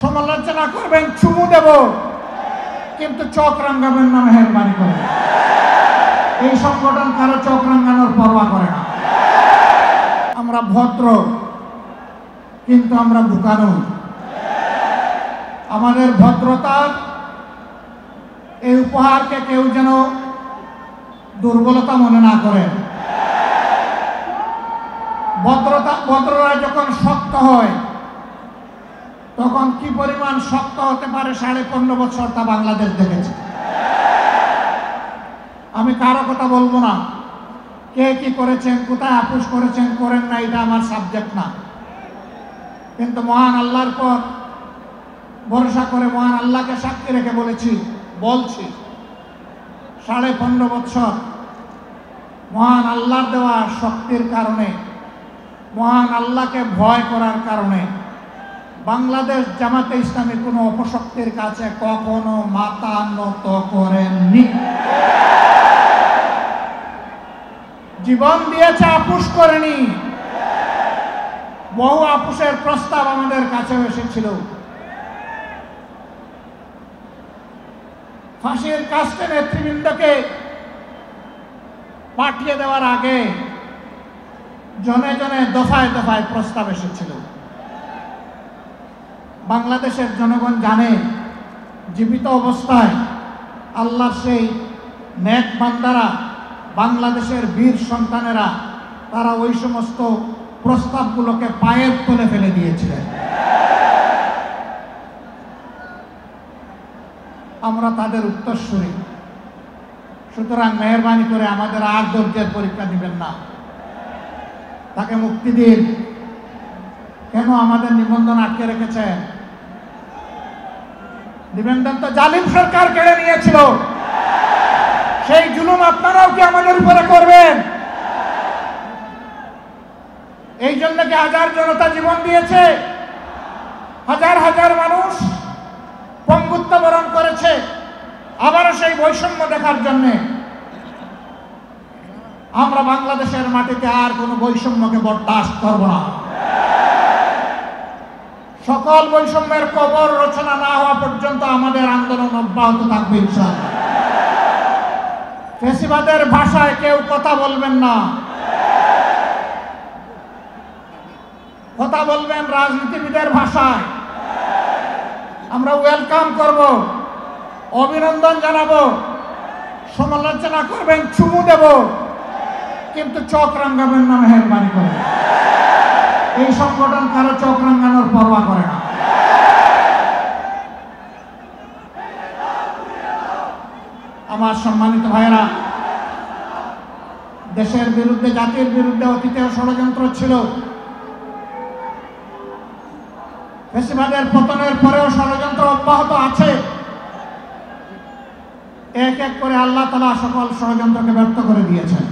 সমালোচনা করবেন, চুমু দেব, কিন্তু চোখ রাঙাবেন না মেহেরবানি করে। এই সংগঠন কারো চোখ রাঙানোর পরোয়া করে না। আমরা ভদ্র, কিন্তু আমরা বুকানো। আমাদের ভদ্রতার এই উপহারকে কেউ যেন দুর্বলতা মনে না করেন। ভদ্ররা যখন শক্ত হয়, তখন কি পরিমাণ শক্ত হতে পারে 15.5 বছর তা বাংলাদেশ দেখেছে। আমি কারো কথা বলবো না, কে কি করেছেন, কোথায় আপোষ করেছেন করেন না, এটা আমার সাবজেক্ট না। কিন্তু মহান আল্লাহর পর ভরসা করে মহান আল্লাহকে সাক্ষী রেখে বলছি 15.5 বছর মহান আল্লাহর দেওয়া শক্তির কারণে, মহান আল্লাহকে ভয় করার কারণে বাংলাদেশ জামাতে ইসলামী কোনো অপশক্তির কাছে কখনো মাথা নত করেননি। জীবন দিয়েছে, আপোষ করেনি। বহু আপোষের প্রস্তাব আমাদের কাছে এসেছিল। ফাঁসির কাস্টে নেতৃবৃন্দকে পাঠিয়ে দেওয়ার আগে জনে জনে দফায় দফায় প্রস্তাব এসেছিল। বাংলাদেশের জনগণ জানে, জীবিত অবস্থায় আল্লাহর সেই নেক বান্দারা, বাংলাদেশের বীর সন্তানেরা, তারা ওই সমস্ত প্রস্তাবগুলোকে পায়ের তলে ফেলে দিয়েছিলেন। আমরা তাদের উত্তরসূরি। সুতরাং মেহেরবানি করে আমাদের আর ধৈর্যের পরীক্ষা দিবেন না, তাকে মুক্তি দিন। কেন আমাদের নিবন্ধন আটকে রেখেছেন? নিবন্ধন তো জালিম সরকার কেড়ে নিয়েছিল। সেই জুলুম আপনারাও কি আমাদের উপরে করবেন? এই জন্য কি হাজার জনতা জীবন দিয়েছে? হাজার হাজার মানুষ পঙ্গুত্ব বরণ করেছে আবারও সেই বৈষম্য দেখার জন্যে। আমরা বাংলাদেশের মাটিতে আর কোনো বৈষম্যকে বরদাস্ত করব না। সকল বৈষম্যের কবর রচনা না হওয়া পর্যন্ত আমাদের আন্দোলন অব্যাহত থাকবে ইনশাআল্লাহ। ফ্যাসিবাদের ভাষায় কেউ কথা বলবেন না, কথা বলবেন রাজনীতিবিদের ভাষায়। আমরা ওয়েলকাম করব, অভিনন্দন জানাবো। সমালোচনা করবেন, চুমু দেব, কিন্তু চোখ রাঙাবেন না মেহেরবানি করে। এই সংগঠন কারো চোখ রাঙানোর পরোয়া করে না। আমার সম্মানিত ভাইয়েরা, দেশের বিরুদ্ধে, জাতির বিরুদ্ধে অতীতেও ষড়যন্ত্র ছিল। ফ্যাসিবাদের পতনের পরেও ষড়যন্ত্র অব্যাহত আছে। এক এক করে আল্লাহ তাআলা সকল ষড়যন্ত্রকে ব্যর্থ করে দিয়েছেন।